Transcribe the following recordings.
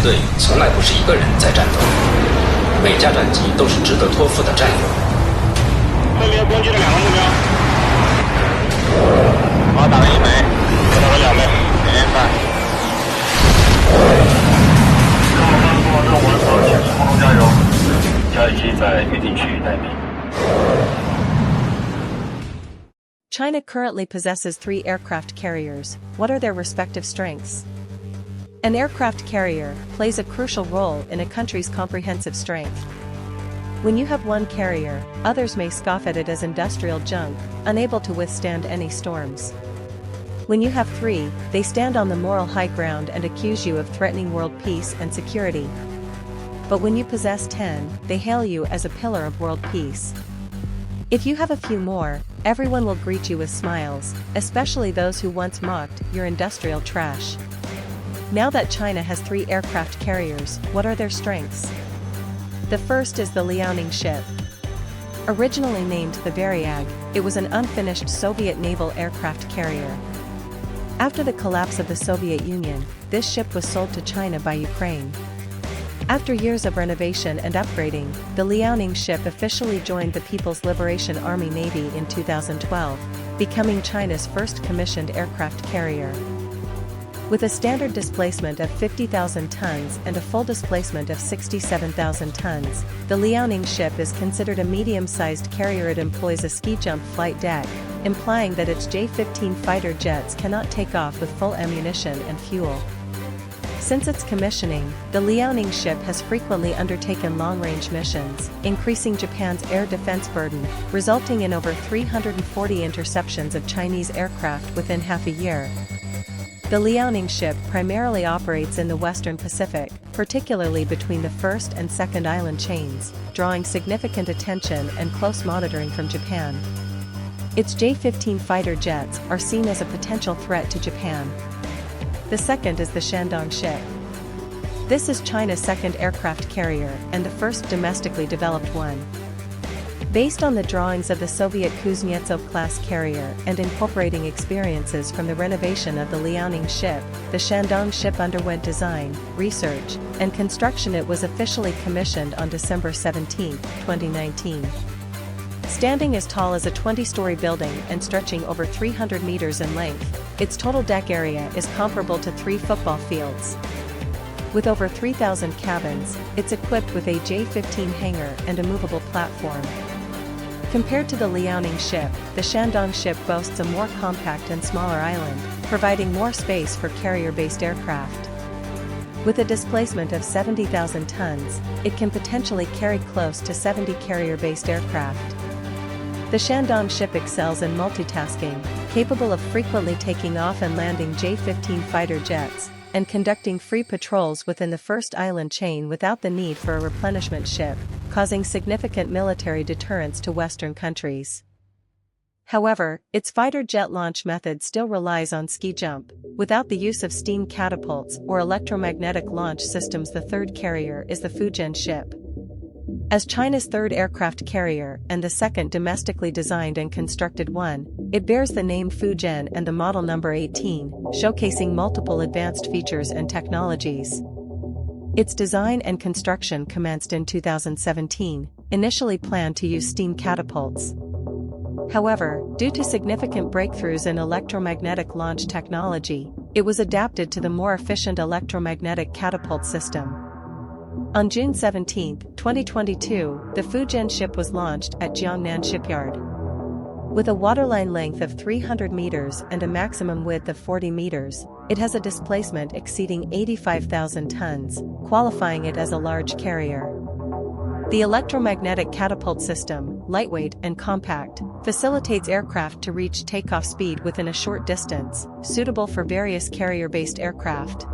队从来不是一个人在战斗，每架战机都是值得托付的战友。分别攻击了2个目标。好，打了1枚，打了2枚，明白。任务完成，前程空中加油！加一机在预定区域待命。China currently possesses 3 aircraft carriers. What are their respective strengths? An aircraft carrier plays a crucial role in a country's comprehensive strength. When you have one carrier, others may scoff at it as industrial junk, unable to withstand any storms. When you have 3, they stand on the moral high ground and accuse you of threatening world peace and security. But when you possess 10, they hail you as a pillar of world peace. If you have a few more, everyone will greet you with smiles, especially those who once mocked your industrial trash. Now that China has 3 aircraft carriers, what are their strengths? The first is the Liaoning ship. Originally named the Varyag, it was an unfinished Soviet naval aircraft carrier. After the collapse of the Soviet Union, this ship was sold to China by Ukraine. After years of renovation and upgrading, the Liaoning ship officially joined the People's Liberation Army Navy in 2012, becoming China's first commissioned aircraft carrier. With a standard displacement of 50,000 tons and a full displacement of 67,000 tons, the Liaoning ship is considered a medium-sized carrier. It employs a ski-jump flight deck, implying that its J-15 fighter jets cannot take off with full ammunition and fuel. Since its commissioning, the Liaoning ship has frequently undertaken long-range missions, increasing Japan's air defense burden, resulting in over 340 interceptions of Chinese aircraft within half a year. The Liaoning ship primarily operates in the Western Pacific, particularly between the first and second island chains, drawing significant attention and close monitoring from Japan. Its J-15 fighter jets are seen as a potential threat to Japan. The second is the Shandong ship. This is China's second aircraft carrier and the first domestically developed one. Based on the drawings of the Soviet Kuznetsov-class carrier and incorporating experiences from the renovation of the Liaoning ship, the Shandong ship underwent design, research, and construction. It was officially commissioned on December 17, 2019. Standing as tall as a 20-story building and stretching over 300 meters in length, its total deck area is comparable to 3 football fields. With over 3,000 cabins, it's equipped with a J-15 hangar and a movable platform. Compared to the Liaoning ship, the Shandong ship boasts a more compact and smaller island, providing more space for carrier-based aircraft. With a displacement of 70,000 tons, it can potentially carry close to 70 carrier-based aircraft. The Shandong ship excels in multitasking, capable of frequently taking off and landing J-15 fighter jets, and conducting free patrols within the first island chain without the need for a replenishment ship, causing significant military deterrence to Western countries. However, its fighter jet launch method still relies on ski jump, without the use of steam catapults or electromagnetic launch systems. The third carrier is the Fujian ship. As China's third aircraft carrier and the second domestically designed and constructed one, it bears the name Fujian and the model number 18, showcasing multiple advanced features and technologies. Its design and construction commenced in 2017, initially planned to use steam catapults. However, due to significant breakthroughs in electromagnetic launch technology, it was adapted to the more efficient electromagnetic catapult system. On June 17, 2022, the Fujian ship was launched at Jiangnan Shipyard. With a waterline length of 300 meters and a maximum width of 40 meters, it has a displacement exceeding 85,000 tons, qualifying it as a large carrier. The electromagnetic catapult system, lightweight and compact, facilitates aircraft to reach takeoff speed within a short distance, suitable for various carrier-based aircraft.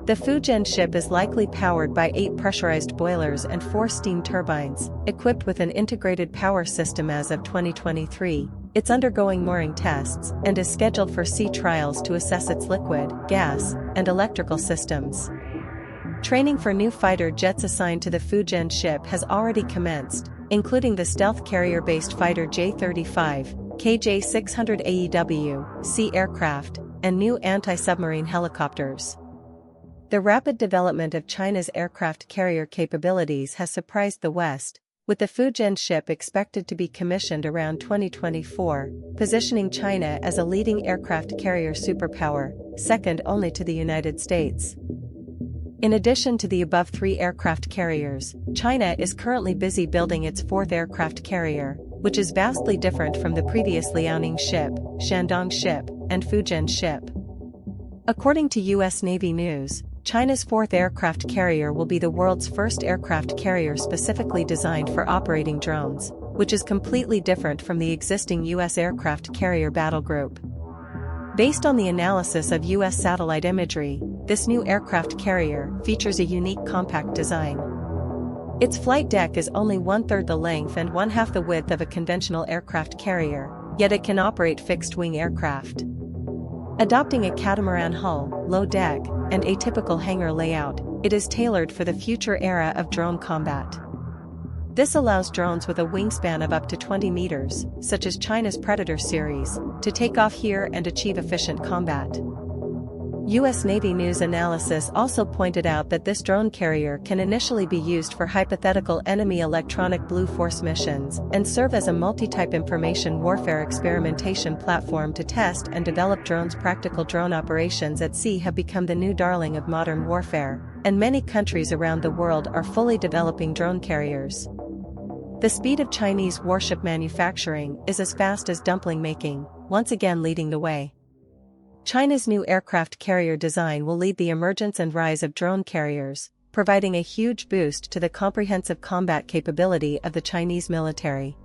The Fujian ship is likely powered by 8 pressurized boilers and 4 steam turbines, equipped with an integrated power system. As of 2023, it's undergoing mooring tests and is scheduled for sea trials to assess its liquid, gas, and electrical systems. Training for new fighter jets assigned to the Fujian ship has already commenced, including the stealth carrier-based fighter J-35, KJ-600 AEW, C aircraft, and new anti-submarine helicopters. The rapid development of China's aircraft carrier capabilities has surprised the West, with the Fujian ship expected to be commissioned around 2024, positioning China as a leading aircraft carrier superpower, second only to the United States. In addition to the above three aircraft carriers, China is currently busy building its fourth aircraft carrier, which is vastly different from the previous Liaoning ship, Shandong ship, and Fujian ship. According to U.S. Navy News, China's fourth aircraft carrier will be the world's first aircraft carrier specifically designed for operating drones, which is completely different from the existing U.S. aircraft carrier battle group. Based on the analysis of U.S. satellite imagery, this new aircraft carrier features a unique compact design. Its flight deck is only 1/3 the length and 1/2 the width of a conventional aircraft carrier, yet it can operate fixed-wing aircraft. Adopting a catamaran hull, low deck, and atypical hangar layout, it is tailored for the future era of drone combat. This allows drones with a wingspan of up to 20 meters, such as China's Predator series, to take off here and achieve efficient combat. U.S. Navy News analysis also pointed out that this drone carrier can initially be used for hypothetical enemy electronic Blue Force missions and serve as a multi-type information warfare experimentation platform to test and develop drones. Practical drone operations at sea have become the new darling of modern warfare, and many countries around the world are fully developing drone carriers. The speed of Chinese warship manufacturing is as fast as dumpling making, once again leading the way. China's new aircraft carrier design will lead the emergence and rise of drone carriers, providing a huge boost to the comprehensive combat capability of the Chinese military.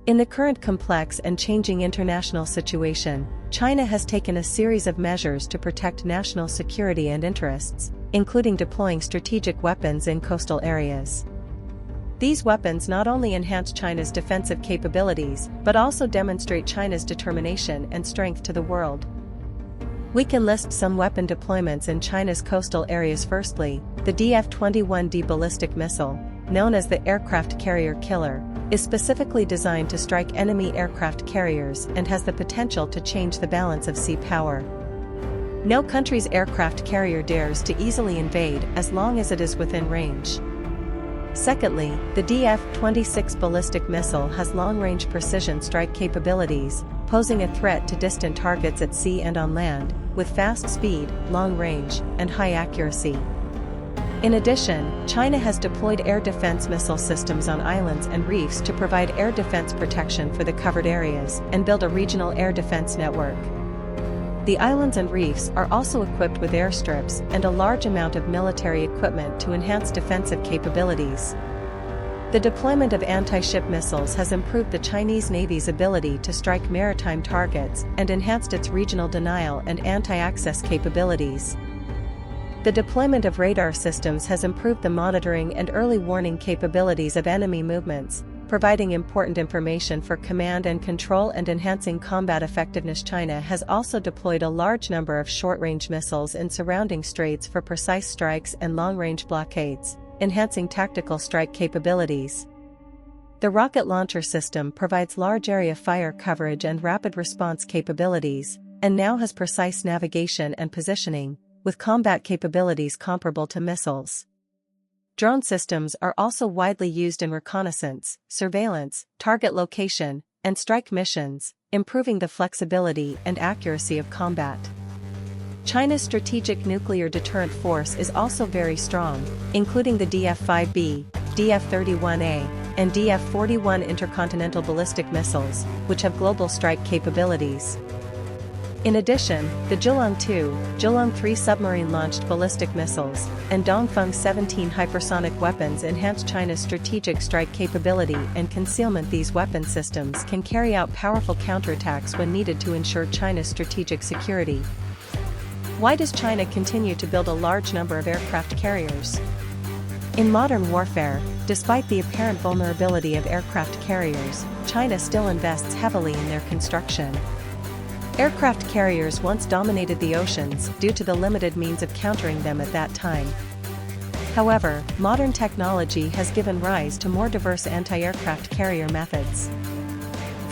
In the current complex and changing international situation, China has taken a series of measures to protect national security and interests, including deploying strategic weapons in coastal areas. These weapons not only enhance China's defensive capabilities but also demonstrate China's determination and strength to the world. We can list some weapon deployments in China's coastal areas. Firstly, the DF-21D ballistic missile, known as the aircraft carrier killer, is specifically designed to strike enemy aircraft carriers and has the potential to change the balance of sea power. No country's aircraft carrier dares to easily invade as long as it is within range. Secondly, the DF-26 ballistic missile has long-range precision strike capabilities, posing a threat to distant targets at sea and on land, with fast speed, long range, and high accuracy. In addition, China has deployed air defense missile systems on islands and reefs to provide air defense protection for the covered areas and build a regional air defense network. The islands and reefs are also equipped with airstrips and a large amount of military equipment to enhance defensive capabilities. The deployment of anti-ship missiles has improved the Chinese Navy's ability to strike maritime targets and enhanced its regional denial and anti-access capabilities. The deployment of radar systems has improved the monitoring and early warning capabilities of enemy movements, providing important information for command and control and enhancing combat effectiveness. China has also deployed a large number of short-range missiles in surrounding straits for precise strikes and long-range blockades, enhancing tactical strike capabilities. The rocket launcher system provides large area fire coverage and rapid response capabilities, and now has precise navigation and positioning, with combat capabilities comparable to missiles. Drone systems are also widely used in reconnaissance, surveillance, target location, and strike missions, improving the flexibility and accuracy of combat. China's strategic nuclear deterrent force is also very strong, including the DF-5B, DF-31A, and DF-41 intercontinental ballistic missiles, which have global strike capabilities. In addition, the Zhulong-2, Zhulong-3 submarine-launched ballistic missiles, and Dongfeng 17 hypersonic weapons enhance China's strategic strike capability and concealment. These weapon systems can carry out powerful counterattacks when needed to ensure China's strategic security. Why does China continue to build a large number of aircraft carriers? In modern warfare, despite the apparent vulnerability of aircraft carriers, China still invests heavily in their construction. Aircraft carriers once dominated the oceans due to the limited means of countering them at that time. However, modern technology has given rise to more diverse anti-aircraft carrier methods.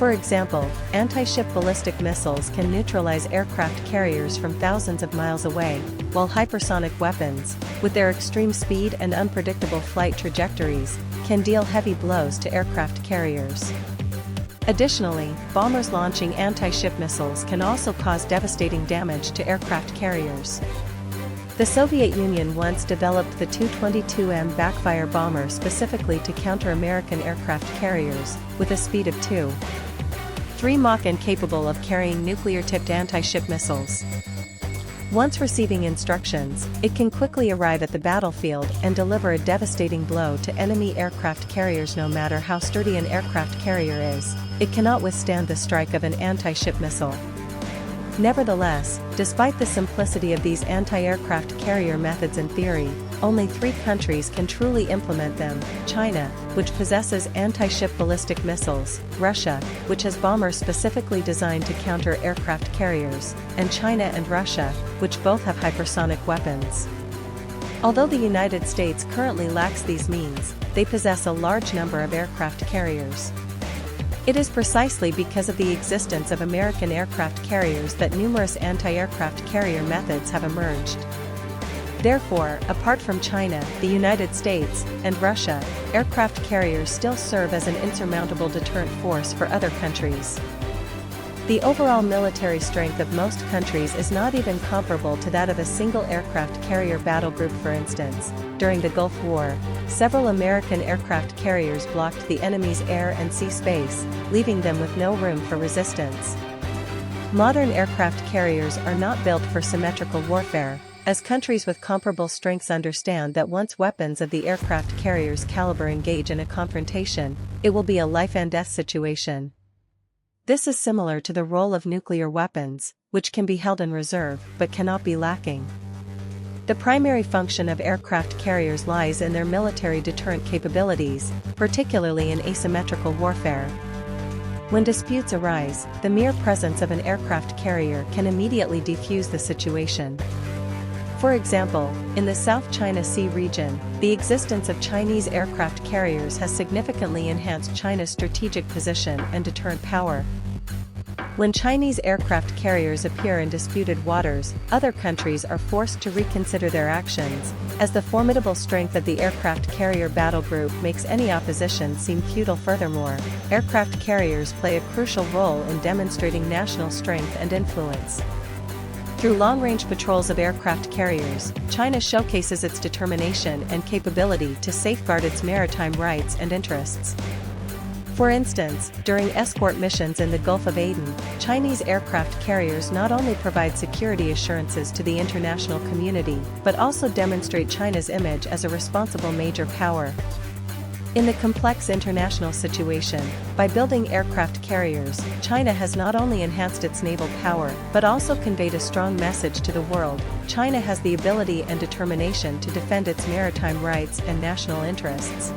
For example, anti-ship ballistic missiles can neutralize aircraft carriers from thousands of miles away, while hypersonic weapons, with their extreme speed and unpredictable flight trajectories, can deal heavy blows to aircraft carriers. Additionally, bombers launching anti-ship missiles can also cause devastating damage to aircraft carriers. The Soviet Union once developed the Tu-22M backfire bomber specifically to counter American aircraft carriers, with a speed of 2.3 Mach and capable of carrying nuclear-tipped anti-ship missiles. Once receiving instructions, it can quickly arrive at the battlefield and deliver a devastating blow to enemy aircraft carriers. No matter how sturdy an aircraft carrier is, it cannot withstand the strike of an anti-ship missile. Nevertheless, despite the simplicity of these anti-aircraft carrier methods in theory, only 3 countries can truly implement them: China, which possesses anti-ship ballistic missiles; Russia, which has bombers specifically designed to counter aircraft carriers; and China and Russia, which both have hypersonic weapons. Although the United States currently lacks these means, they possess a large number of aircraft carriers. It is precisely because of the existence of American aircraft carriers that numerous anti-aircraft carrier methods have emerged. Therefore, apart from China, the United States, and Russia, aircraft carriers still serve as an insurmountable deterrent force for other countries. The overall military strength of most countries is not even comparable to that of a single aircraft carrier battle group. For instance, during the Gulf War, several American aircraft carriers blocked the enemy's air and sea space, leaving them with no room for resistance. Modern aircraft carriers are not built for symmetrical warfare, as countries with comparable strengths understand that once weapons of the aircraft carrier's caliber engage in a confrontation, it will be a life-and-death situation. This is similar to the role of nuclear weapons, which can be held in reserve but cannot be lacking. The primary function of aircraft carriers lies in their military deterrent capabilities, particularly in asymmetrical warfare. When disputes arise, the mere presence of an aircraft carrier can immediately defuse the situation. For example, in the South China Sea region, the existence of Chinese aircraft carriers has significantly enhanced China's strategic position and deterrent power. When Chinese aircraft carriers appear in disputed waters, other countries are forced to reconsider their actions, as the formidable strength of the aircraft carrier battle group makes any opposition seem futile. Furthermore, aircraft carriers play a crucial role in demonstrating national strength and influence. Through long-range patrols of aircraft carriers, China showcases its determination and capability to safeguard its maritime rights and interests. For instance, during escort missions in the Gulf of Aden, Chinese aircraft carriers not only provide security assurances to the international community, but also demonstrate China's image as a responsible major power. In the complex international situation, by building aircraft carriers, China has not only enhanced its naval power, but also conveyed a strong message to the world: China has the ability and determination to defend its maritime rights and national interests.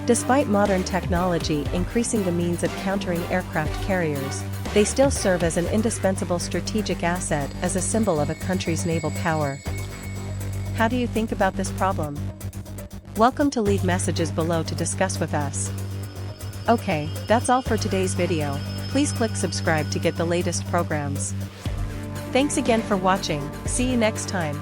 Despite modern technology increasing the means of countering aircraft carriers, they still serve as an indispensable strategic asset as a symbol of a country's naval power. How do you think about this problem? Welcome to leave messages below to discuss with us. Okay, that's all for today's video. Please click subscribe to get the latest programs. Thanks again for watching. See you next time.